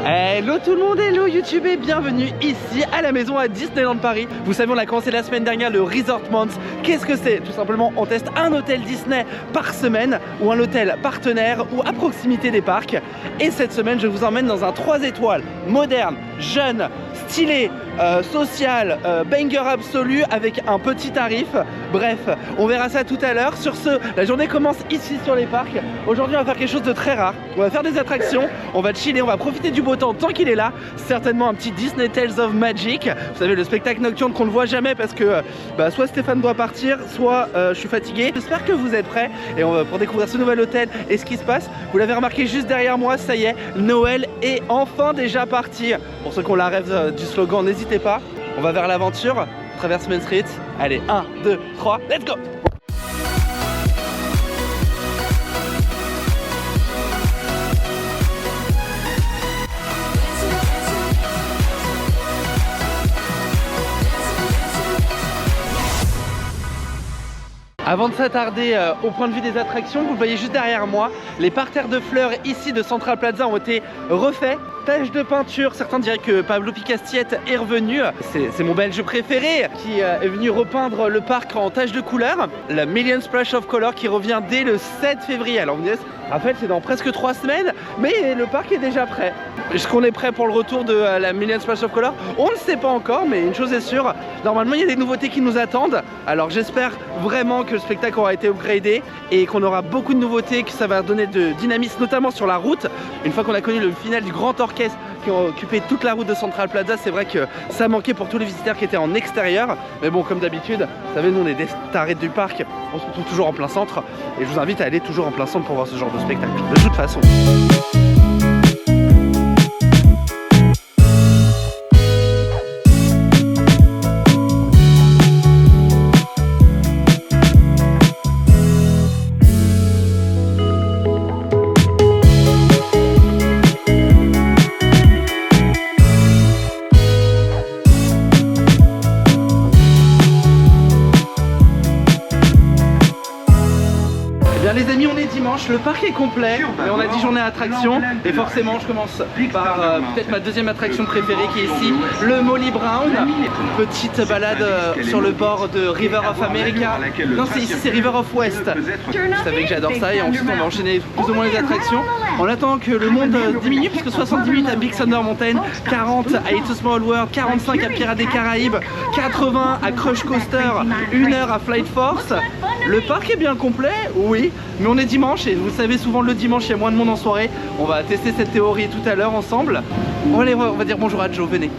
Hello tout le monde, hello YouTube et bienvenue ici à la maison à Disneyland Paris. Vous savez, on a commencé la semaine dernière le Resort Month. Qu'est-ce que c'est? Tout simplement, on teste un hôtel Disney par semaine ou un hôtel partenaire ou à proximité des parcs. Et cette semaine, je vous emmène dans un 3 étoiles, moderne, jeune, stylé, social, banger absolu avec un petit tarif. Bref, on verra ça tout à l'heure. Sur ce, la journée commence ici sur les parcs. Aujourd'hui, on va faire quelque chose de très rare. On va faire des attractions, on va chiller, on va profiter du beau temps tant qu'il est là. Certainement un petit Disney Tales of Magic. Vous savez, le spectacle nocturne qu'on ne voit jamais parce que soit Stéphane doit partir, soit je suis fatigué. J'espère que vous êtes prêts et on va pour découvrir ce nouvel hôtel et ce qui se passe. Vous l'avez remarqué juste derrière moi, ça y est, Noël est enfin déjà parti. Pour ceux qui ont la rêve du slogan, n'hésitez pas. On va vers l'aventure, on traverse Main Street. Allez, 1, 2, 3, let's go! Avant de s'attarder au point de vue des attractions, vous le voyez juste derrière moi, les parterres de fleurs ici de Central Plaza ont été refaits. Taches de peinture, certains diraient que Pablo Picastiet est revenu. C'est mon belge préféré qui est venu repeindre le parc en taches de couleur. La Million Splash of Color qui revient dès le 7 février. Alors vous me dites, Raphaël, c'est dans presque 3 semaines, mais le parc est déjà prêt. Est-ce qu'on est prêt pour le retour de la Million Splash of Color? On ne sait pas encore, mais une chose est sûre, normalement il y a des nouveautés qui nous attendent. Alors j'espère vraiment que le spectacle aura été upgradé et qu'on aura beaucoup de nouveautés, que ça va donner de dynamisme, notamment sur la route. Une fois qu'on a connu le final du grand orchestre qui ont occupé toute la route de Central Plaza, c'est vrai que ça manquait pour tous les visiteurs qui étaient en extérieur. Mais bon, comme d'habitude, vous savez, nous on est des tarés du parc, on se retrouve toujours en plein centre. Et je vous invite à aller toujours en plein centre pour voir ce genre de spectacle, de toute façon. Les amis, on est dimanche, le parc est complet, mais on a 10 journées à attraction et forcément je commence par peut-être ma deuxième attraction préférée qui est ici, le Molly Brown. Petite balade sur le bord de River of America. Non, ici c'est River of West. Vous savez que j'adore ça et ensuite on va enchaîner plus ou moins les attractions. En attendant que le monde diminue, puisque 70 minutes à Big Thunder Mountain, 40 à It's a Small World, 45 à Pirates des Caraïbes, 80 à Crush Coaster, 1 heure à Flight Force. Le parc est bien complet, oui, mais on est dimanche et vous savez souvent le dimanche il y a moins de monde en soirée. On va tester cette théorie tout à l'heure ensemble. On va dire bonjour à Joe, venez.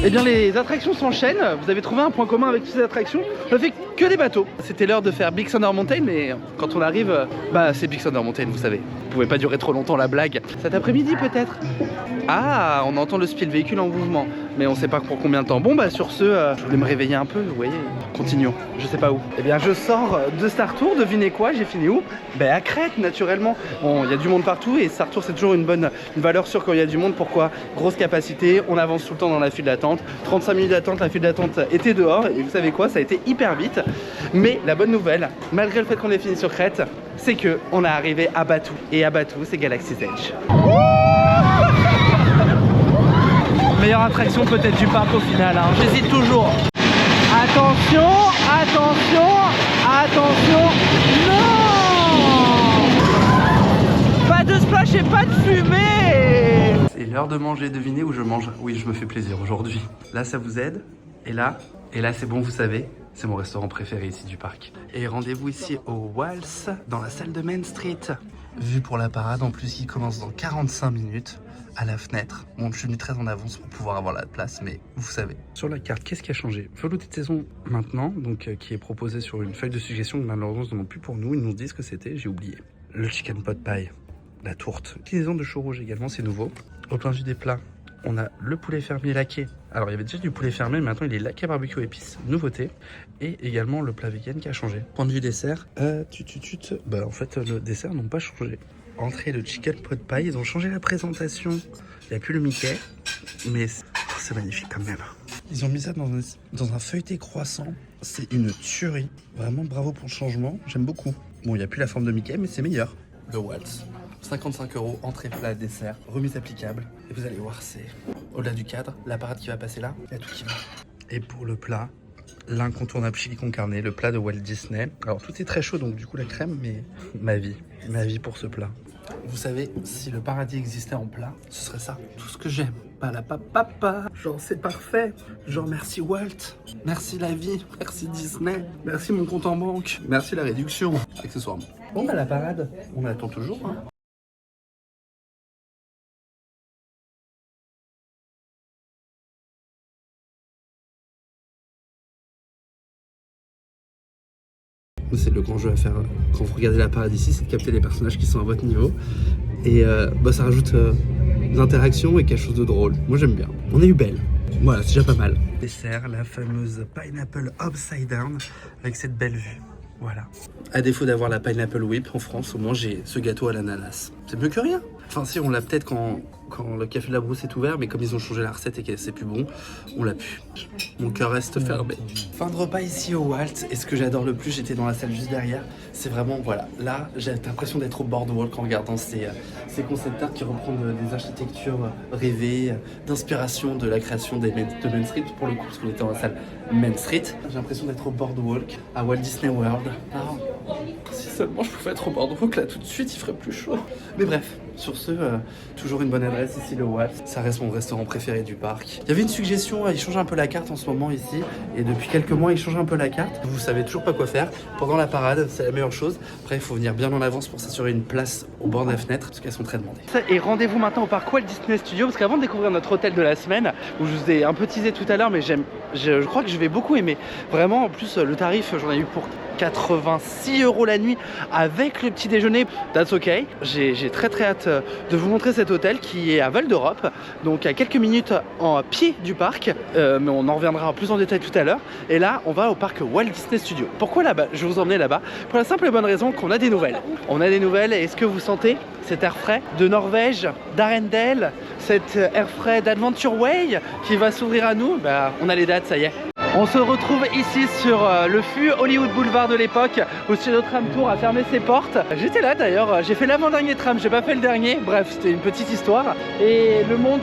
Eh bien les attractions s'enchaînent, vous avez trouvé un point commun avec toutes ces attractions, on fait que des bateaux. C'était l'heure de faire Big Thunder Mountain, mais quand on arrive, c'est Big Thunder Mountain, vous savez. Vous pouvez pas durer trop longtemps la blague. Cet après-midi peut-être. Ah, on entend le speed véhicule en mouvement, mais on sait pas pour combien de temps. Bon je voulais me réveiller un peu, vous voyez. Continuons, je sais pas où. Eh bien je sors de Star Tour, devinez quoi, j'ai fini où? À Crète naturellement. Bon, il y a du monde partout et Star Tour c'est toujours une valeur sûre quand il y a du monde. Pourquoi? Grosse capacité, on avance tout le temps dans la file d'attente. 35 minutes d'attente, la file d'attente était dehors et vous savez quoi, ça a été hyper vite. Mais la bonne nouvelle, malgré le fait qu'on ait fini sur Crète, c'est que on est arrivé à Batuu. Et à Batuu, c'est Galaxy's Edge. Meilleure attraction peut-être du parc au final, hein. J'hésite toujours. Attention, attention, attention. Non! Pas de splash et pas de fumée. C'est l'heure de manger, devinez où je mange. Oui, je me fais plaisir aujourd'hui. Là, ça vous aide. Et là c'est bon, vous savez, C'est mon restaurant préféré ici du parc. Et rendez-vous ici au Waltz, dans la salle de Main Street. Vue pour la parade, en plus il commence dans 45 minutes à la fenêtre. Bon, je suis venu très en avance pour pouvoir avoir la place, mais vous savez. Sur la carte, qu'est-ce qui a changé? Velouté de saison maintenant, donc qui est proposé sur une feuille de suggestion que malheureusement ne demande plus pour nous. Ils nous disent ce que c'était, j'ai oublié. Le chicken pot pie, la tourte. Utilisation de chou rouge également, c'est nouveau. Au plein vue des plats, on a le poulet fermier laqué. Alors il y avait déjà du poulet fermier, mais maintenant il est laqué barbecue épices, nouveauté. Et également le plat vegan qui a changé. Point de vue dessert, bah en fait le dessert n'ont pas changé. Entrée le chicken pot pie, ils ont changé la présentation. Il n'y a plus le Mickey, mais c'est magnifique quand même. Ils ont mis ça dans un feuilleté croissant. C'est une tuerie. Vraiment bravo pour le changement, j'aime beaucoup. Bon, il n'y a plus la forme de Mickey, mais c'est meilleur. Le Waltz, 55 €, entrée, plat, dessert, remise applicable. Et vous allez voir, c'est au-delà du cadre, la parade qui va passer là, il y a tout qui va. Et pour le plat, l'incontournable chili con carne, le plat de Walt Disney. Alors tout est très chaud, donc du coup la crème, mais ma vie pour ce plat. Vous savez, si le paradis existait en plat, ce serait ça. Tout ce que j'aime. Papa. Genre c'est parfait. Genre merci Walt. Merci la vie. Merci Disney. Merci mon compte en banque. Merci la réduction. Accessoirement. Bon bah la parade, on attend toujours. Hein. C'est le grand jeu à faire quand vous regardez la parade ici, c'est de capter les personnages qui sont à votre niveau. Et ça rajoute des interactions et quelque chose de drôle. Moi j'aime bien. On est eu belle. Voilà, c'est déjà pas mal. Dessert, la fameuse Pineapple Upside Down avec cette belle vue. Voilà. À défaut d'avoir la Pineapple Whip en France, au moins j'ai ce gâteau à l'ananas. C'est mieux que rien. Enfin si, on l'a peut-être quand le café de la Brousse est ouvert, mais comme ils ont changé la recette et que c'est plus bon, on l'a pu. Mon cœur reste fermé. Fin de repas ici au Waltz, et ce que j'adore le plus, j'étais dans la salle juste derrière, c'est vraiment, voilà, là j'ai l'impression d'être au boardwalk en regardant ces concept art qui reprennent des architectures rêvées, d'inspiration de la création de Main Street, pour le coup, parce qu'on était dans la salle Main Street. J'ai l'impression d'être au boardwalk à Walt Disney World. Alors, si seulement je pouvais être au boardwalk là tout de suite, il ferait plus chaud. Mais bref, sur ce, toujours une bonne adresse ici, le Waltz. Ça reste mon restaurant préféré du parc. Il y avait une suggestion, ils changent un peu la carte en ce moment ici, et depuis quelques mois ils changent un peu la carte. Vous savez toujours pas quoi faire. Pendant la parade, c'est la meilleure chose. Après, il faut venir bien en avance pour s'assurer une place au bord de la fenêtre, parce qu'elles sont très demandées. Et rendez-vous maintenant au parc Walt Disney Studios, parce qu'avant de découvrir notre hôtel de la semaine, où je vous ai un peu teasé tout à l'heure, mais je crois que je vais beaucoup aimer. Vraiment, en plus, le tarif, j'en ai eu pour 86 € la nuit avec le petit déjeuner. That's ok. J'ai très hâte de vous montrer cet hôtel qui est à Val d'Europe, donc à quelques minutes en pied du parc, mais on en reviendra plus en détail tout à l'heure. Et là, on va au parc Walt Disney Studios. Pourquoi là-bas? Je vais vous emmener là-bas pour la simple et bonne raison qu'on a des nouvelles. On a des nouvelles, et est-ce que vous sentez cet air frais de Norvège, d'Arendelle, cet air frais d'Adventure Way qui va s'ouvrir à nous? On a les dates, ça y est. On se retrouve ici sur le fût Hollywood Boulevard de l'époque, où Studio Tram Tour a fermé ses portes. J'étais là d'ailleurs, j'ai fait l'avant-dernier tram, j'ai pas fait le dernier. Bref, c'était une petite histoire. Et le monde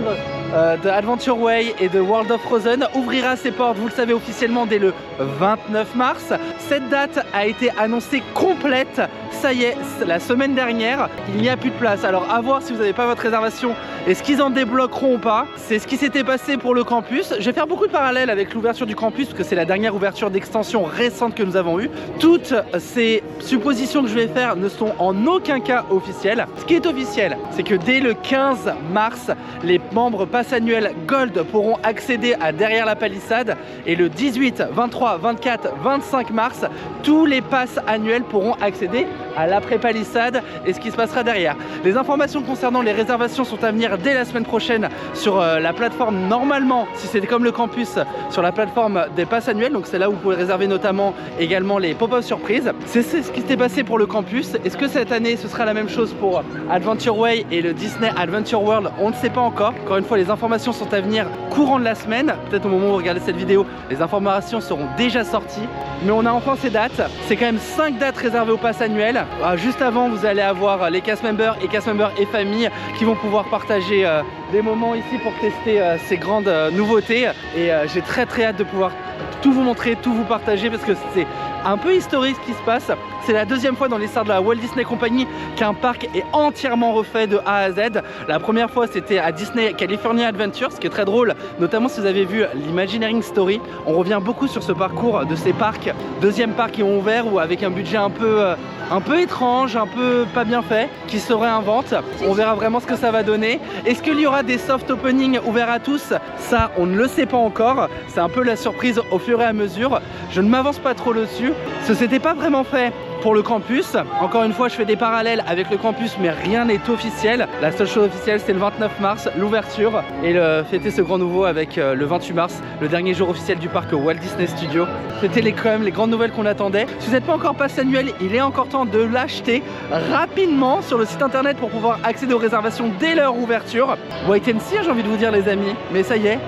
de Adventure Way et de World of Frozen ouvrira ses portes, vous le savez, officiellement dès le 29 mars. Cette date a été annoncée complète. Ça y est, la semaine dernière, il n'y a plus de place. Alors à voir si vous n'avez pas votre réservation, est-ce qu'ils en débloqueront ou pas. C'est ce qui s'était passé pour le campus. Je vais faire beaucoup de parallèles avec l'ouverture du campus, parce que c'est la dernière ouverture d'extension récente que nous avons eue. Toutes ces suppositions que je vais faire ne sont en aucun cas officielles. Ce qui est officiel, c'est que dès le 15 mars, les membres pass annuels Gold pourront accéder à Derrière la Palissade, et le 18, 23, 24, 25 mars, tous les passes annuels pourront accéder à l'après-palissade et ce qui se passera derrière. Les informations concernant les réservations sont à venir dès la semaine prochaine sur la plateforme, normalement, si c'est comme le campus, sur la plateforme des passes annuels. Donc c'est là où vous pouvez réserver notamment également les pop-up surprises. C'est ce qui s'était passé pour le campus. Est-ce que cette année ce sera la même chose pour Adventure Way et le Disney Adventure World? On ne sait pas encore. Encore une fois, les informations sont à venir courant de la semaine. Peut-être au moment où vous regardez cette vidéo, les informations seront déjà sorties. Mais on a enfin ces dates. C'est quand même 5 dates réservées aux passes annuelles. Juste avant, vous allez avoir les cast members et familles qui vont pouvoir partager des moments ici pour tester ces grandes nouveautés. Et j'ai très hâte de pouvoir tout vous montrer, tout vous partager, parce que c'est un peu historique ce qui se passe. C'est la deuxième fois dans l'histoire de la Walt Disney Company qu'un parc est entièrement refait de A à Z. La première fois c'était à Disney California Adventure, ce qui est très drôle, notamment si vous avez vu l'Imagineering Story. On revient beaucoup sur ce parcours de ces parcs, deuxième parc qui ont ouvert ou avec un budget un peu étrange, un peu pas bien fait, qui se réinvente. On verra vraiment ce que ça va donner. Est-ce qu'il y aura des soft openings ouverts à tous? Ça, on ne le sait pas encore. C'est un peu la surprise au fur et à mesure. Je ne m'avance pas trop dessus. Ce n'était pas vraiment fait pour le campus. Encore une fois, je fais des parallèles avec le campus, mais rien n'est officiel. La seule chose officielle, c'est le 29 mars, l'ouverture, et fêter ce grand nouveau avec le 28 mars, le dernier jour officiel du parc Walt Disney Studios. C'était quand même les grandes nouvelles qu'on attendait. Si vous n'êtes pas encore pass annuel, il est encore temps de l'acheter rapidement sur le site internet pour pouvoir accéder aux réservations dès leur ouverture. Wait and see, j'ai envie de vous dire les amis, mais ça y est,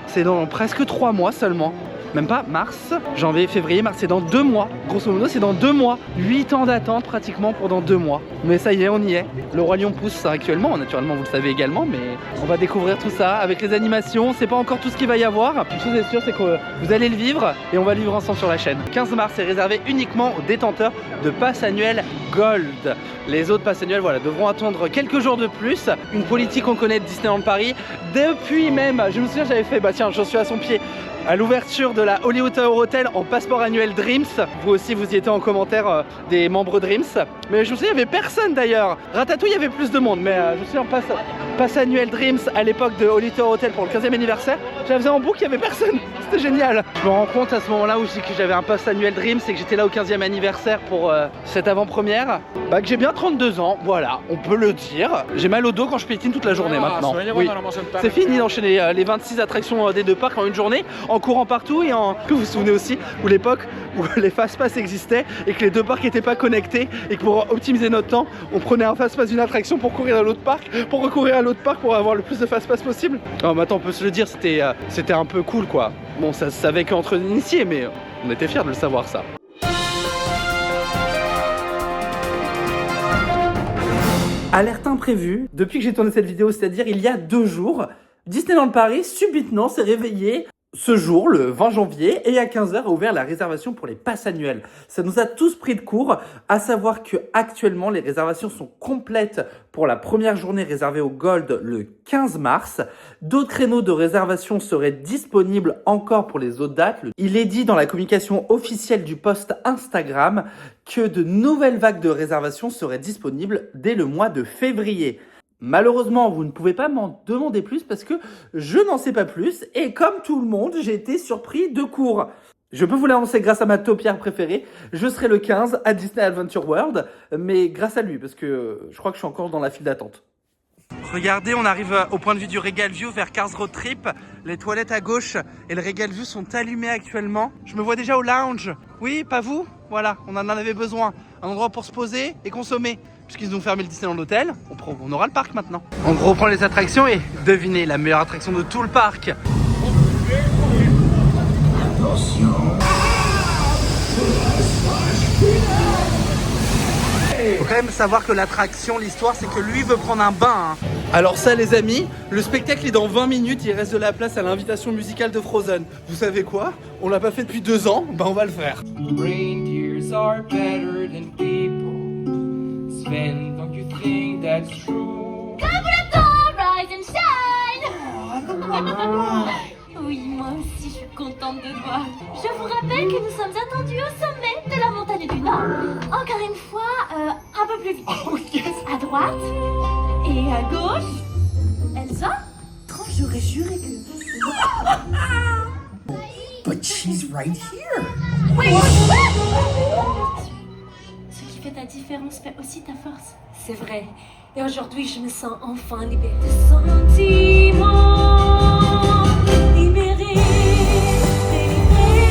c'est dans presque 3 mois seulement. Même pas mars, janvier, février, mars, c'est dans 2 mois. Grosso modo, c'est dans 2 mois. 8 ans d'attente pratiquement pour dans 2 mois. Mais ça y est, on y est. Le Roi Lion pousse actuellement, naturellement vous le savez également, mais on va découvrir tout ça avec les animations. C'est pas encore tout ce qu'il va y avoir. Une chose est sûre, c'est que vous allez le vivre et on va le vivre ensemble sur la chaîne. 15 mars est réservé uniquement aux détenteurs de pass annuel Gold. Les autres pass annuels devront attendre quelques jours de plus. Une politique qu'on connaît de Disneyland Paris. Depuis même, je me souviens, j'avais fait, tiens, j'en suis à son pied, à l'ouverture de la Hollywood Tower Hotel en passeport annuel Dreams. Vous aussi, vous y étiez en commentaire des membres Dreams. Mais je me souviens, il n'y avait personne d'ailleurs. Ratatouille, il y avait plus de monde. Mais je me souviens, passe annuel Dreams à l'époque de Hollywood Tower Hotel pour le 15e anniversaire. Je la faisais en boucle, il n'y avait personne. C'était génial. Je me rends compte à ce moment-là où je dis que j'avais un pass annuel Dreams et que j'étais là au 15e anniversaire pour cette avant-première. Que j'ai bien 32 ans, voilà, on peut le dire. J'ai mal au dos quand je piétine toute la journée maintenant. Oui. C'est fini d'enchaîner les 26 attractions des deux parcs en une journée, en courant partout et que vous vous souvenez aussi où l'époque où les fast-pass existaient et que les deux parcs n'étaient pas connectés et que pour optimiser notre temps, on prenait un fast-pass d'une attraction pour courir à l'autre parc, pour recourir à l'autre parc pour avoir le plus de fast-pass possible. Oh, mais attends, on peut se le dire, c'était un peu cool quoi. Bon, ça se savait qu'entre initiés, mais on était fiers de le savoir ça. Alerte imprévue, depuis que j'ai tourné cette vidéo, c'est-à-dire il y a 2 jours, Disneyland Paris subitement s'est réveillé ce jour, le 20 janvier, et à 15 h a ouvert la réservation pour les passes annuels. Ça nous a tous pris de court, à savoir que actuellement les réservations sont complètes pour la première journée réservée au Gold le 15 mars. D'autres créneaux de réservation seraient disponibles encore pour les autres dates. Il est dit dans la communication officielle du post Instagram que de nouvelles vagues de réservations seraient disponibles dès le mois de février. Malheureusement, vous ne pouvez pas m'en demander plus parce que je n'en sais pas plus et comme tout le monde, j'ai été surpris de court. Je peux vous l'annoncer grâce à ma taupière préférée, je serai le 15 à Disney Adventure World, mais grâce à lui parce que je crois que je suis encore dans la file d'attente. Regardez, on arrive au point de vue du Regal View vers Cars Road Trip. Les toilettes à gauche et le Regal View sont allumées actuellement. Je me vois déjà au lounge. Oui, pas vous? Voilà, on en avait besoin. Un endroit pour se poser et consommer. Puisqu'ils ont fermé le Disneyland Hotel, on aura le parc maintenant. On reprend les attractions et devinez la meilleure attraction de tout le parc. Attention. Faut quand même savoir que l'attraction, l'histoire, c'est que lui veut prendre un bain. Alors ça les amis, le spectacle est dans 20 minutes, il reste de la place à l'invitation musicale de Frozen. Vous savez quoi? On l'a pas fait depuis 2 ans, on va le faire. Reindeers are better than people. Sven, don't you think that's true? Come with the rise and shine. Oui, moi aussi je suis contente de toi. Je vous rappelle que nous sommes attendus au sommet de la montagne du Nord. Encore une fois, un peu plus vite. Oh yes. À droite et à gauche. Elsa? J'aurais juré que... But she's right here. Oui. Ce qui fait ta différence fait aussi ta force. C'est vrai. Et aujourd'hui, je me sens enfin libérée. Sentiments libérés, délivrés,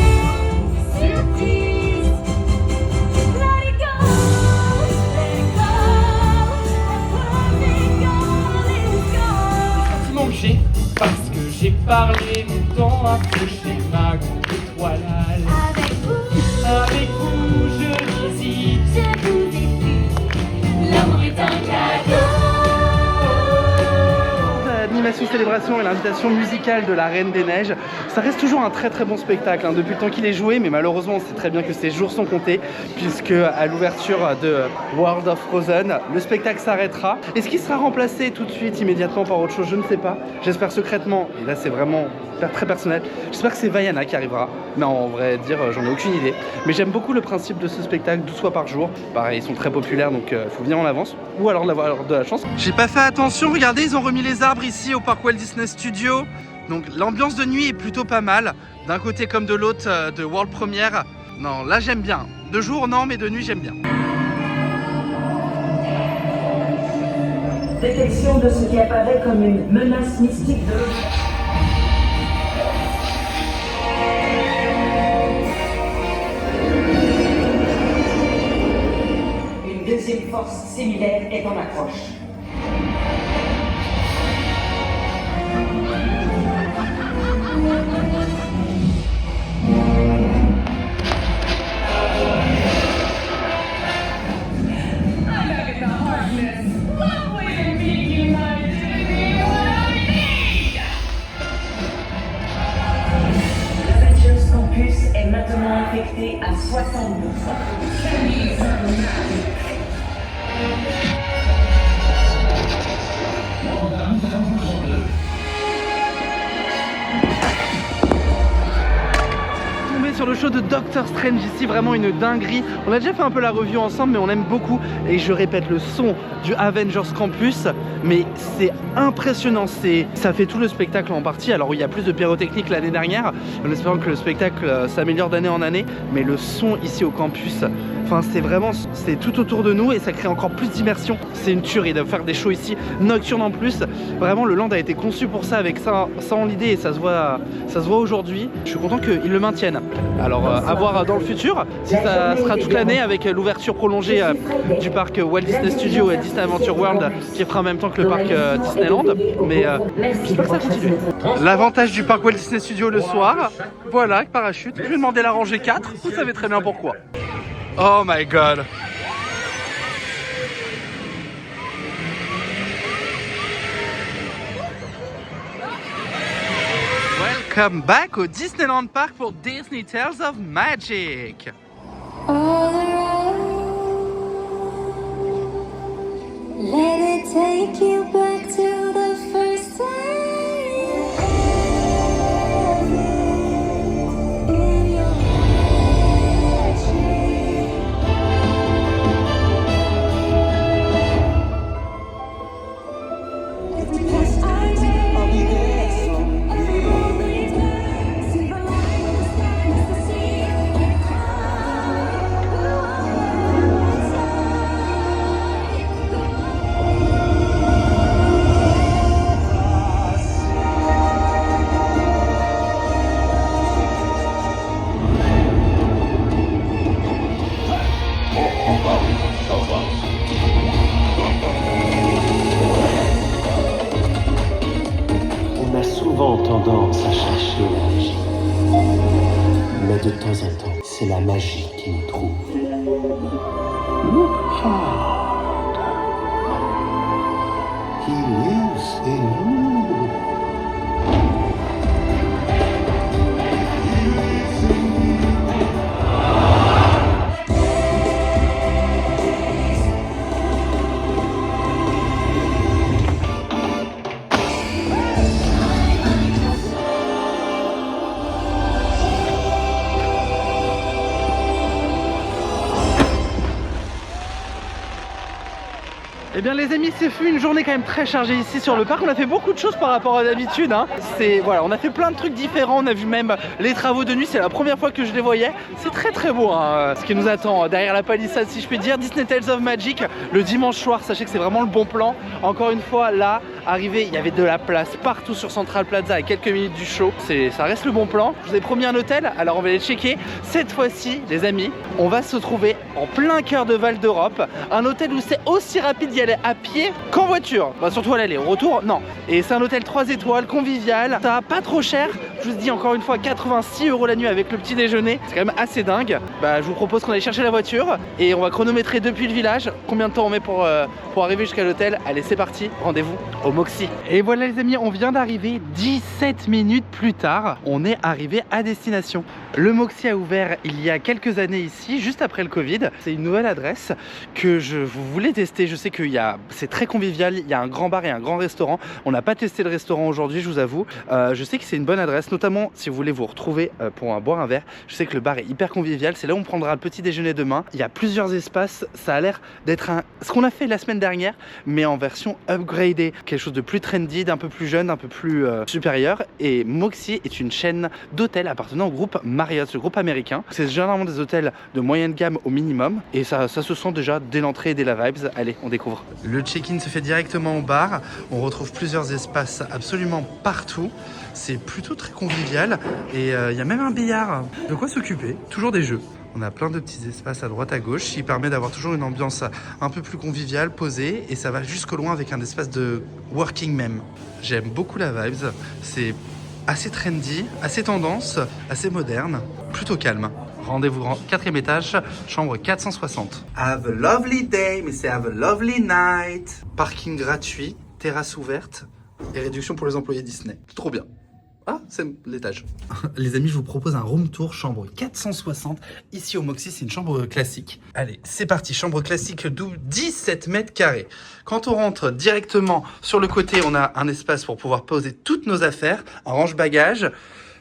surprise. Let it go, let it go. Let it go. Sentiment que j'ai, parce que j'ai parlé mon temps approché ma grande étoile. Avec vous, je visite. Je vous ai vu. L'amour est un cadeau. Animation célébration l'inauguration et l'invitation musicale de la Reine des Neiges. Ça reste toujours un très très bon spectacle hein, depuis le temps qu'il est joué, mais malheureusement on sait très bien que ces jours sont comptés puisque à l'ouverture de World of Frozen, le spectacle s'arrêtera. Est-ce qu'il sera remplacé tout de suite immédiatement par autre chose? Je ne sais pas. J'espère secrètement, et là c'est vraiment très personnel, j'espère que c'est Vaiana qui arrivera. Mais en vrai dire, j'en ai aucune idée. Mais j'aime beaucoup le principe de ce spectacle, 12 fois par jour. Pareil, ils sont très populaires, donc il faut venir en avance. Ou alors d'avoir de la chance. J'ai pas fait attention, regardez, ils ont remis les arbres ici au parc Walt Disney Studios. Donc l'ambiance de nuit est plutôt pas mal. D'un côté comme de l'autre de World Premiere. Non, là j'aime bien. De jour non, mais de nuit j'aime bien. Détection de ce qui apparaît comme une menace mystique de une deuxième force similaire est en approche. L'Avengers Campus est maintenant infecté à 60%. Sur le show de Doctor Strange ici, vraiment une dinguerie. On a déjà fait un peu la review ensemble, mais on aime beaucoup. Et je répète, le son du Avengers Campus, mais c'est impressionnant. Ça fait tout le spectacle en partie. Alors il y a plus de pyrotechnique l'année dernière, en espérant que le spectacle s'améliore d'année en année. Mais le son ici au campus, enfin c'est tout autour de nous et ça crée encore plus d'immersion. C'est une tuerie de faire des shows ici nocturnes en plus. Vraiment le land a été conçu pour ça, avec ça en l'idée, et ça se voit aujourd'hui. Je suis content qu'ils le maintiennent. Alors à voir dans le futur si ça sera toute l'année avec l'ouverture prolongée du parc Walt Disney Studios et Disney Adventure World qui fera en même temps que le parc Disneyland. Mais j'espère que ça continue. L'avantage du parc Walt Disney Studios le soir, voilà, parachute. Je vais demander la rangée 4, vous savez très bien pourquoi. Oh my god. Welcome back au Disneyland Park pour Disney Tales of Magic. All around, let it take you back to the first time in your On a souvent tendance à chercher la magie. Mais de temps en temps, c'est la magie qui nous trouve. Look hard. He lives in you. Eh bien les amis, c'est fut une journée quand même très chargée ici sur le parc. On a fait beaucoup de choses par rapport à d'habitude hein. Voilà, on a fait plein de trucs différents. On a vu même les travaux de nuit, c'est la première fois que je les voyais. C'est très très beau hein, ce qui nous attend derrière la palissade si je puis dire. Disney Tales of Magic le dimanche soir, sachez que c'est vraiment le bon plan. Encore une fois là, arrivé, il y avait de la place partout sur Central Plaza à quelques minutes du show. Ça reste le bon plan. Je vous ai promis un hôtel, alors on va aller checker. Cette fois-ci les amis, on va se trouver en plein cœur de Val d'Europe. Un hôtel où c'est aussi rapide d'y aller à pied qu'en voiture. Bah, surtout à l'aller, au retour non. Et c'est un hôtel 3 étoiles, convivial. Ça va pas trop cher. Je vous dis encore une fois 86 € la nuit avec le petit déjeuner. C'est quand même assez dingue. Bah, je vous propose qu'on aille chercher la voiture et on va chronométrer depuis le village. Combien de temps on met pour arriver jusqu'à l'hôtel? Allez, c'est parti. Rendez-vous au Moxie. Et voilà les amis, on vient d'arriver 17 minutes plus tard. On est arrivé à destination. Le Moxie a ouvert il y a quelques années ici, juste après le Covid. C'est une nouvelle adresse que vous voulez tester. Je sais que c'est très convivial, il y a un grand bar et un grand restaurant. On n'a pas testé le restaurant aujourd'hui, je vous avoue. Je sais que c'est une bonne adresse, notamment si vous voulez vous retrouver pour boire un verre. Je sais que le bar est hyper convivial, c'est là où on prendra le petit déjeuner demain. Il y a plusieurs espaces, ça a l'air d'être ce qu'on a fait la semaine dernière, mais en version upgradée. Quelque chose de plus trendy, d'un peu plus jeune, un peu plus supérieur. Et Moxie est une chaîne d'hôtels appartenant au groupe Marriott, le groupe américain. C'est généralement des hôtels de moyenne gamme au minimum et ça se sent déjà dès l'entrée et dès la vibes. Allez, on découvre. Le check-in se fait directement au bar. On retrouve plusieurs espaces absolument partout. C'est plutôt très convivial et il y a même un billard. De quoi s'occuper, toujours des jeux. On a plein de petits espaces à droite à gauche qui permet d'avoir toujours une ambiance un peu plus conviviale, posée, et ça va jusqu'au loin avec un espace de working même. J'aime beaucoup la vibes, c'est assez trendy, assez tendance, assez moderne, plutôt calme. Rendez-vous 4e étage, chambre 460. Have a lovely day, mais c'est have a lovely night. Parking gratuit, terrasse ouverte et réduction pour les employés Disney. Trop bien. Ah, c'est l'étage. Les amis, je vous propose un room tour chambre 460. Ici au Moxie, c'est une chambre classique. Allez, c'est parti. Chambre classique double, 17 mètres carrés. Quand on rentre directement sur le côté, on a un espace pour pouvoir poser toutes nos affaires, un range-bagages.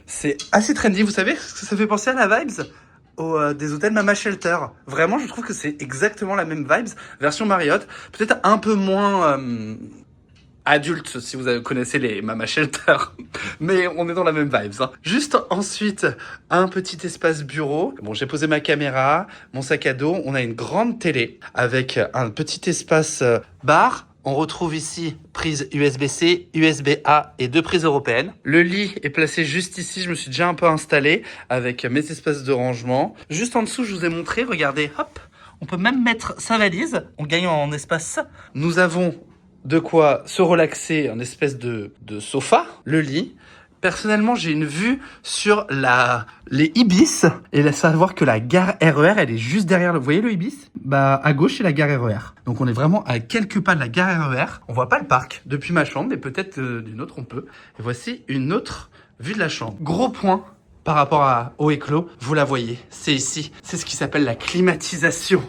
C'est assez trendy. Vous savez ce que ça fait penser à la vibes des hôtels Mama Shelter. Vraiment, je trouve que c'est exactement la même vibes. Version Marriott. Peut-être un peu moins... adulte, si vous connaissez les Mama Shelter, mais on est dans la même vibes. Hein. Juste ensuite, un petit espace bureau. Bon, j'ai posé ma caméra, mon sac à dos. On a une grande télé avec un petit espace bar. On retrouve ici prise USB-C, USB-A et 2 prises européennes. Le lit est placé juste ici. Je me suis déjà un peu installé avec mes espaces de rangement. Juste en dessous, je vous ai montré. Regardez, hop, on peut même mettre sa valise. On gagne en espace. Nous avons de quoi se relaxer, une espèce de sofa, le lit. Personnellement, j'ai une vue sur les Ibis et laisse savoir que la gare RER, elle est juste derrière. Vous voyez le Ibis ? Bah, à gauche, c'est la gare RER. Donc, on est vraiment à quelques pas de la gare RER. On voit pas le parc depuis ma chambre, mais peut-être d'une autre, on peut. Et voici une autre vue de la chambre. Gros point par rapport au éclos, vous la voyez, c'est ici. C'est ce qui s'appelle la climatisation.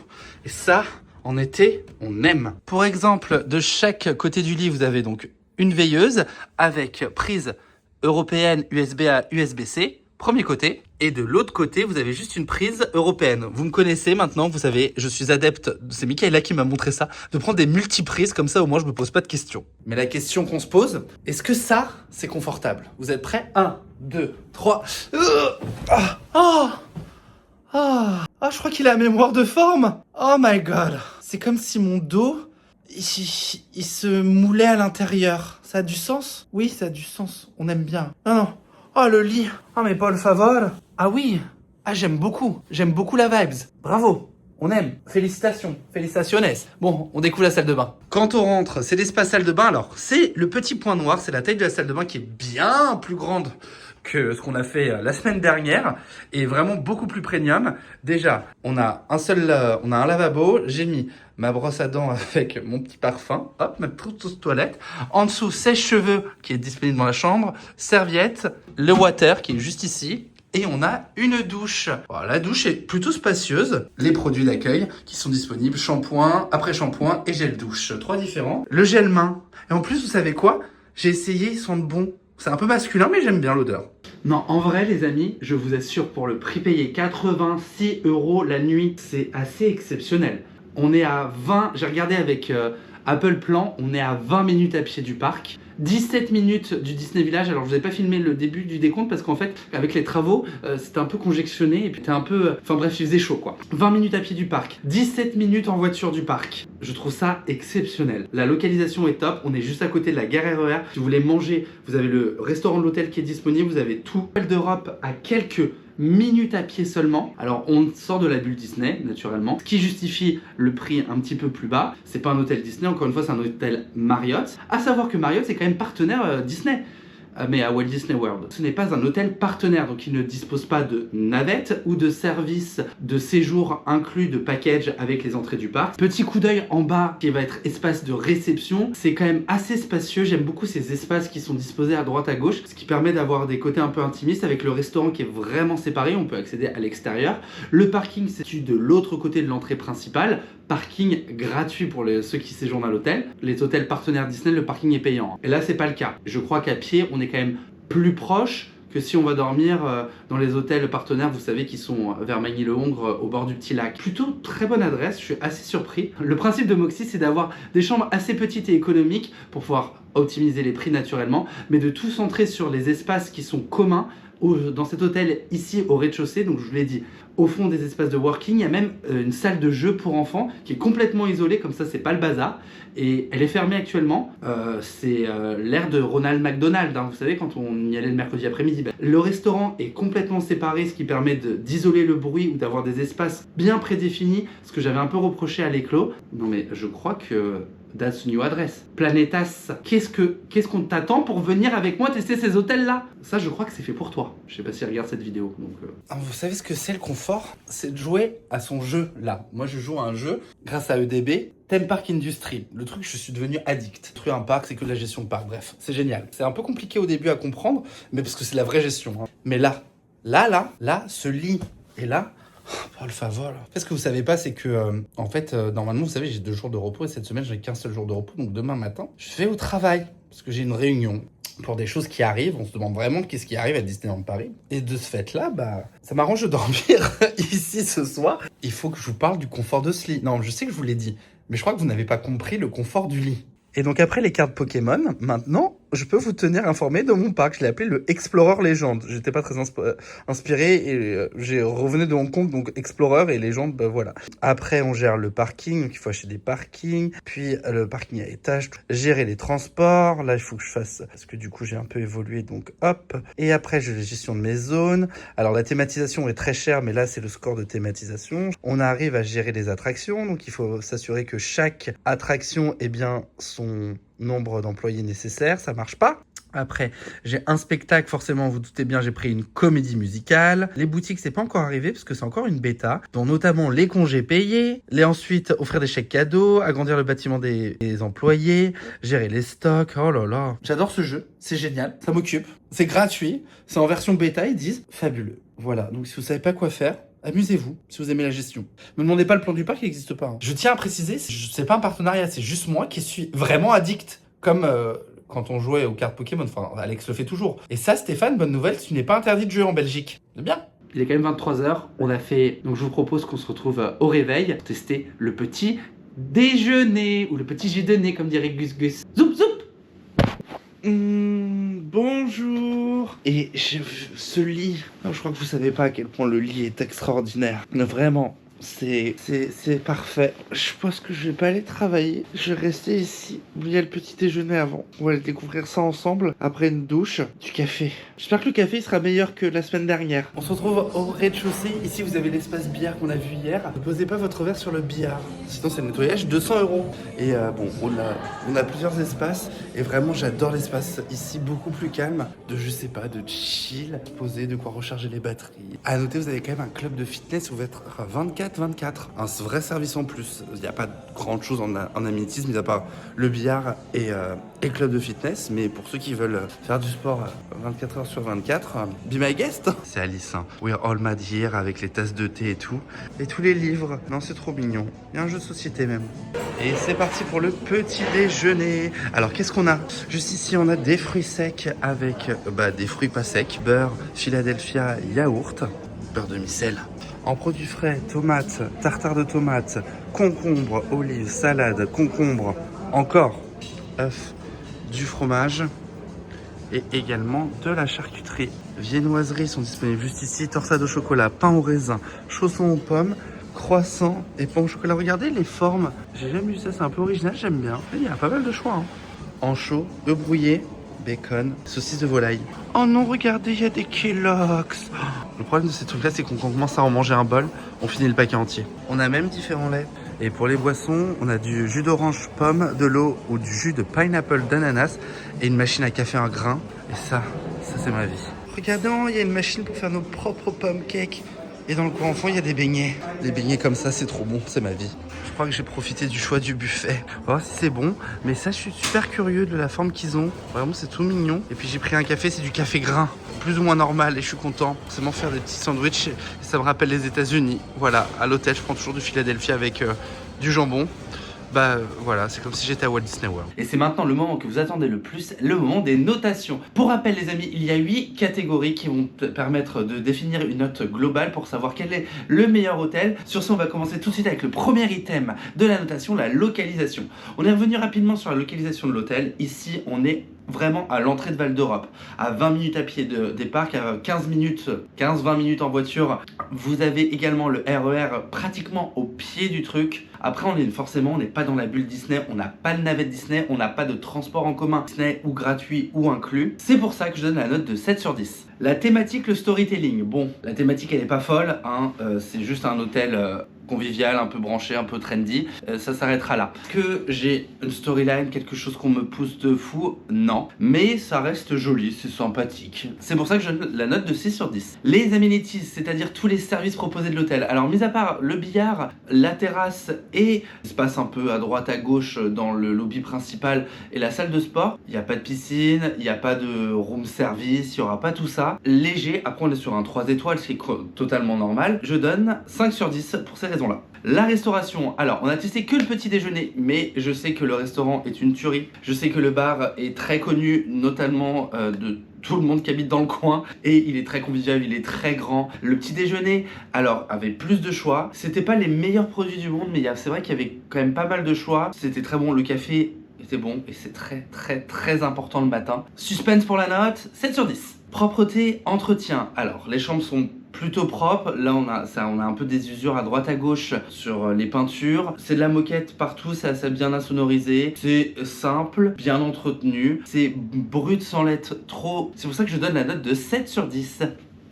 Et ça... en été, on aime. Pour exemple, de chaque côté du lit, vous avez donc une veilleuse avec prise européenne USB-A, USB-C, premier côté. Et de l'autre côté, vous avez juste une prise européenne. Vous me connaissez maintenant, vous savez, je suis adepte, c'est Michaela qui m'a montré ça, de prendre des multiprises, comme ça au moins je me pose pas de questions. Mais la question qu'on se pose, est-ce que ça, c'est confortable ? Vous êtes prêts ? 1, 2, 3... je crois qu'il a la mémoire de forme. Oh my god. C'est comme si mon dos, il se moulait à l'intérieur. Ça a du sens ? Oui, ça a du sens. On aime bien. Non. Oh, le lit. Oh, mais por favor. Ah oui. Ah, j'aime beaucoup. J'aime beaucoup la vibes. Bravo. On aime. Félicitations. Félicitaciones. Bon, on découvre la salle de bain. Quand on rentre, c'est l'espace salle de bain. Alors, c'est le petit point noir. C'est la taille de la salle de bain qui est bien plus grande que ce qu'on a fait la semaine dernière et vraiment beaucoup plus premium. Déjà, on a un lavabo, j'ai mis ma brosse à dents avec mon petit parfum, hop, ma petite toilette. En dessous, sèche-cheveux qui est disponible dans la chambre, serviette, le water qui est juste ici. Et on a une douche. Voilà, la douche est plutôt spacieuse. Les produits d'accueil qui sont disponibles, shampoing, après-shampoing et gel douche. 3 différents. Le gel main. Et en plus, vous savez quoi ? J'ai essayé, ils sentent bon. C'est un peu masculin, mais j'aime bien l'odeur. Non, en vrai, les amis, je vous assure, pour le prix payé 86 € la nuit, c'est assez exceptionnel. On est à 20, j'ai regardé avec Apple Plan, on est à 20 minutes à pied du parc. 17 minutes du Disney Village. Alors je vous ai pas filmé le début du décompte parce qu'en fait avec les travaux c'était un peu congestionné et puis c'était un peu... Enfin bref, il faisait chaud quoi. 20 minutes à pied du parc, 17 minutes en voiture du parc. Je trouve ça exceptionnel. La localisation est top, on est juste à côté de la gare RER. Si vous voulez manger, vous avez le restaurant de l'hôtel qui est disponible, vous avez tout. D'Europe à quelques minutes à pied seulement. Alors on sort de la bulle Disney naturellement, ce qui justifie le prix un petit peu plus bas. C'est pas un hôtel Disney, encore une fois c'est un hôtel Marriott. À savoir que Marriott c'est quand même partenaire Disney. mais à Walt Disney World. Ce n'est pas un hôtel partenaire, donc il ne dispose pas de navette ou de service de séjour inclus de package avec les entrées du parc. Petit coup d'œil en bas qui va être espace de réception. C'est quand même assez spacieux. J'aime beaucoup ces espaces qui sont disposés à droite à gauche, ce qui permet d'avoir des côtés un peu intimistes avec le restaurant qui est vraiment séparé. On peut accéder à l'extérieur. Le parking se situe de l'autre côté de l'entrée principale. Parking gratuit pour ceux qui séjournent à l'hôtel. Les hôtels partenaires Disney, le parking est payant. Et là, c'est pas le cas. Je crois qu'à pied, on est quand même plus proche que si on va dormir dans les hôtels partenaires, vous savez, qui sont vers Magny-le-Hongre, au bord du petit lac. Plutôt très bonne adresse, je suis assez surpris. Le principe de Moxy, c'est d'avoir des chambres assez petites et économiques pour pouvoir optimiser les prix naturellement, mais de tout centrer sur les espaces qui sont communs dans cet hôtel ici au rez-de-chaussée. Donc je vous l'ai dit, au fond des espaces de working, il y a même une salle de jeu pour enfants qui est complètement isolée, comme ça c'est pas le bazar, et elle est fermée actuellement. C'est l'ère de Ronald McDonald, hein, vous savez, quand on y allait le mercredi après-midi. Le restaurant est complètement séparé, ce qui permet d'isoler le bruit ou d'avoir des espaces bien prédéfinis, ce que j'avais un peu reproché à l'éclos. Non mais je crois que that's new address. Planetas, qu'est-ce qu'on t'attend pour venir avec moi tester ces hôtels-là? Ça, je crois que c'est fait pour toi. Je sais pas si tu regardes cette vidéo. Donc, vous savez ce que c'est le confort? C'est de jouer à son jeu là. Moi, je joue à un jeu grâce à EDB. Theme Park Industry. Le truc, je suis devenu addict. Construire un parc, c'est que de la gestion de parc. Bref, c'est génial. C'est un peu compliqué au début à comprendre, mais parce que c'est la vraie gestion. Hein. Mais là, ce lit est là. Oh, le favor. En fait, ce que vous savez pas, c'est que, normalement, vous savez, j'ai 2 jours de repos et cette semaine, j'ai qu'un seul jour de repos. Donc, demain matin, je vais au travail parce que j'ai une réunion pour des choses qui arrivent. On se demande vraiment qu'est-ce qui arrive à Disneyland Paris. Et de ce fait-là, ça m'arrange de dormir ici ce soir. Il faut que je vous parle du confort de ce lit. Non, je sais que je vous l'ai dit, mais je crois que vous n'avez pas compris le confort du lit. Et donc après les cartes Pokémon, maintenant, je peux vous tenir informé de mon parc. Je l'ai appelé le Explorer Légende. J'étais pas très inspiré et j'ai revenu de Hong Kong, donc Explorer et Légende, voilà. Après, on gère le parking, donc il faut acheter des parkings. Puis le parking à étage, gérer les transports. Là, il faut que je fasse, parce que du coup, j'ai un peu évolué, donc hop. Et après, j'ai la gestion de mes zones. Alors, la thématisation est très chère, mais là, c'est le score de thématisation. On arrive à gérer les attractions, donc il faut s'assurer que chaque attraction ait bien son nombre d'employés nécessaires, ça marche pas. Après, j'ai un spectacle, forcément, vous vous doutez bien, j'ai pris une comédie musicale. Les boutiques, c'est pas encore arrivé parce que c'est encore une bêta, dont notamment les congés payés, ensuite offrir des chèques cadeaux, agrandir le bâtiment des employés, gérer les stocks. Oh là là. J'adore ce jeu, c'est génial, ça m'occupe, c'est gratuit, c'est en version bêta, ils disent fabuleux. Voilà, donc si vous savez pas quoi faire, amusez-vous si vous aimez la gestion. Ne me demandez pas le plan du parc, il n'existe pas. Hein. Je tiens à préciser, c'est pas un partenariat, c'est juste moi qui suis vraiment addict. Comme quand on jouait aux cartes Pokémon, enfin Alex le fait toujours. Et ça, Stéphane, bonne nouvelle, tu n'es pas interdit de jouer en Belgique. C'est bien. Il est quand même 23h, on a fait... Donc je vous propose qu'on se retrouve au réveil pour tester le petit déjeuner, ou le petit déjeuner comme dirait Gus Gus. Zoup zoup. Bonjour. Et ce lit, je crois que vous savez pas à quel point le lit est extraordinaire. Vraiment, c'est parfait. Je pense que je vais pas aller travailler. Je vais rester ici. Il y a le petit déjeuner avant. On va aller découvrir ça ensemble. Après une douche, du café. J'espère que le café sera meilleur que la semaine dernière. On se retrouve au rez-de-chaussée. Ici, vous avez l'espace billard qu'on a vu hier. Ne posez pas votre verre sur le billard. Sinon, c'est le nettoyage 200 €. Et on a plusieurs espaces. Et vraiment, j'adore l'espace ici, beaucoup plus calme. De chill, poser, de quoi recharger les batteries. À noter, vous avez quand même un club de fitness où vous êtes 24. Un vrai service en plus. Il n'y a pas grande chose en amenities, mis à part le billard et le club de fitness. Mais pour ceux qui veulent faire du sport 24 heures sur 24, be my guest. C'est Alice, hein. We're all mad here avec les tasses de thé et tout. Et tous les livres. Non, c'est trop mignon. Il y a un jeu de société même. Et c'est parti pour le petit déjeuner. Alors, qu'est-ce qu'on a? Juste ici, on a des fruits secs avec des fruits pas secs. Beurre, Philadelphia, yaourt, beurre demi-sel. En produits frais, tomates, tartare de tomates, concombre, olives, salade, concombre, encore œufs, du fromage et également de la charcuterie. Viennoiseries sont disponibles juste ici, torsade au chocolat, pain au raisin, chaussons aux pommes, croissant et pain au chocolat. Regardez les formes, j'ai jamais vu ça, c'est un peu original, j'aime bien. Il y a pas mal de choix. Hein. Anchois, œufs brouillés, bacon, saucisse de volaille. Oh non, regardez, il y a des Kellogg's. Le problème de ces trucs-là, c'est qu'on commence à en manger un bol, on finit le paquet entier. On a même différents laits. Et pour les boissons, on a du jus d'orange pomme, de l'eau ou du jus de pineapple d'ananas et une machine à café en grains. Et ça c'est ma vie. Regardons, il y a une machine pour faire nos propres pommes cakes. Et dans le coin enfant, il y a des beignets. Des beignets comme ça, c'est trop bon, c'est ma vie. Je crois que j'ai profité du choix du buffet. On va voir si c'est bon. Mais ça, je suis super curieux de la forme qu'ils ont. Vraiment, c'est tout mignon. Et puis j'ai pris un café, c'est du café grain. Plus ou moins normal et je suis content. C'est m'en faire des petits sandwichs. Ça me rappelle les États-Unis. Voilà, à l'hôtel, je prends toujours du Philadelphia avec du jambon. Bah voilà, c'est comme si j'étais à Walt Disney World. Et c'est maintenant le moment que vous attendez le plus, le moment des notations. Pour rappel les amis, il y a 8 catégories qui vont permettre de définir une note globale pour savoir quel est le meilleur hôtel. Sur ce, on va commencer tout de suite avec le premier item de la notation, la localisation. On est revenu rapidement sur la localisation de l'hôtel. Ici, on est vraiment à l'entrée de Val d'Europe, à 20 minutes à pied des parcs, à 15-20 minutes en voiture. Vous avez également le RER pratiquement au pied du truc. Après, on n'est pas dans la bulle Disney, on n'a pas de navette Disney, on n'a pas de transport en commun Disney ou gratuit ou inclus. C'est pour ça que je donne la note de 7 sur 10. La thématique, le storytelling. Bon, la thématique elle est pas folle, hein. C'est juste un hôtel convivial, un peu branché, un peu trendy, ça s'arrêtera là. Est-ce que j'ai une storyline, quelque chose qu'on me pousse de fou? Non. Mais ça reste joli, c'est sympathique. C'est pour ça que je donne la note de 6 sur 10. Les amenities, c'est-à-dire tous les services proposés de l'hôtel. Alors, mis à part le billard, la terrasse et l'espace un peu à droite à gauche dans le lobby principal et la salle de sport, il n'y a pas de piscine, il n'y a pas de room service, il n'y aura pas tout ça. Léger, après on est sur un 3 étoiles, ce qui est totalement normal. Je donne 5 sur 10 pour ces raisons-là. La restauration, alors on a testé que le petit déjeuner, mais je sais que le restaurant est une tuerie. Je sais que le bar est très connu, notamment de tout le monde qui habite dans le coin, et il est très convivial, il est très grand. Le petit déjeuner, alors, avait plus de choix. C'était pas les meilleurs produits du monde, mais c'est vrai qu'il y avait quand même pas mal de choix. C'était très bon, le café était bon, et c'est très important le matin. Suspense pour la note, 7 sur 10. Propreté, entretien. Alors, les chambres sont plutôt propre. Là on a un peu des usures à droite à gauche sur les peintures. C'est de la moquette partout, c'est assez bien insonorisé. C'est simple, bien entretenu. C'est brut sans l'être trop. C'est pour ça que je donne la note de 7 sur 10.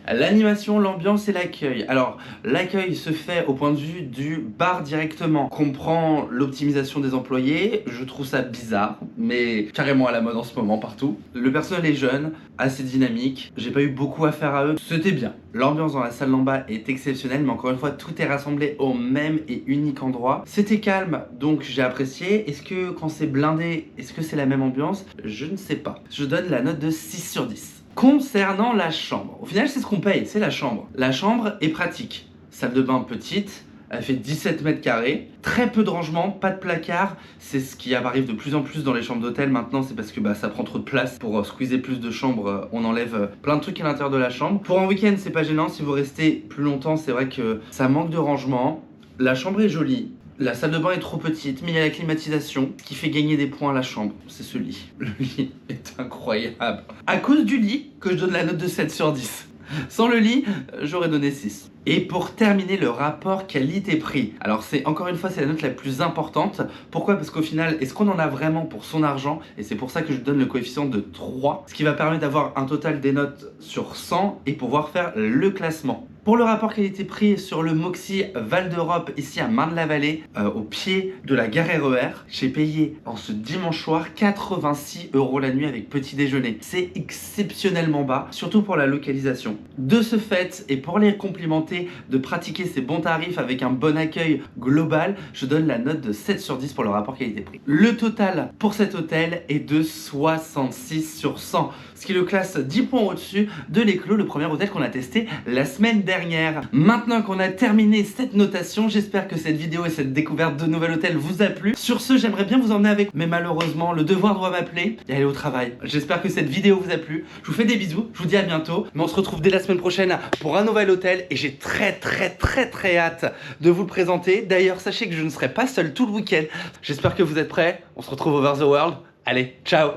L'animation, l'ambiance et l'accueil. Alors, l'accueil se fait au point de vue du bar directement. Comprend l'optimisation des employés, je trouve ça bizarre, mais carrément à la mode en ce moment partout. Le personnel est jeune, assez dynamique, j'ai pas eu beaucoup à faire à eux, c'était bien. L'ambiance dans la salle d'en bas est exceptionnelle, mais encore une fois, tout est rassemblé au même et unique endroit. C'était calme, donc j'ai apprécié. Est-ce que quand c'est blindé, est-ce que c'est la même ambiance? Je ne sais pas. Je donne la note de 6 sur 10. Concernant la chambre, au final c'est ce qu'on paye, c'est la chambre. La chambre est pratique, salle de bain petite, elle fait 17 mètres carrés, très peu de rangement, pas de placard. C'est ce qui arrive de plus en plus dans les chambres d'hôtel maintenant, c'est parce que ça prend trop de place. Pour squeezer plus de chambres, on enlève plein de trucs à l'intérieur de la chambre. Pour un week-end c'est pas gênant, si vous restez plus longtemps c'est vrai que ça manque de rangement. La chambre est jolie. La salle de bain est trop petite, mais il y a la climatisation qui fait gagner des points à la chambre. C'est ce lit. Le lit est incroyable. À cause du lit que je donne la note de 7 sur 10. Sans le lit, j'aurais donné 6. Et pour terminer, le rapport qualité-prix. Alors encore une fois, c'est la note la plus importante. Pourquoi? Parce qu'au final, est-ce qu'on en a vraiment pour son argent? Et c'est pour ça que je donne le coefficient de 3, ce qui va permettre d'avoir un total des notes sur 100 et pouvoir faire le classement. Pour le rapport qualité-prix sur le Moxy Val d'Europe, ici à Marne-la-Vallée, au pied de la gare RER, j'ai payé en ce dimanche soir 86 € la nuit avec petit déjeuner. C'est exceptionnellement bas, surtout pour la localisation. De ce fait, et pour les complimenter de pratiquer ces bons tarifs avec un bon accueil global, je donne la note de 7 sur 10 pour le rapport qualité-prix. Le total pour cet hôtel est de 66 sur 100, ce qui le classe 10 points au-dessus de l'Éclos, le premier hôtel qu'on a testé la semaine dernière. Maintenant qu'on a terminé cette notation, j'espère que cette vidéo et cette découverte de nouvel hôtel vous a plu. Sur ce, j'aimerais bien vous emmener avec, mais malheureusement, le devoir doit m'appeler et aller au travail. J'espère que cette vidéo vous a plu. Je vous fais des bisous, je vous dis à bientôt, mais on se retrouve dès la semaine prochaine pour un nouvel hôtel et j'ai très hâte de vous le présenter. D'ailleurs, sachez que je ne serai pas seul tout le week-end. J'espère que vous êtes prêts. On se retrouve over the world. Allez, ciao!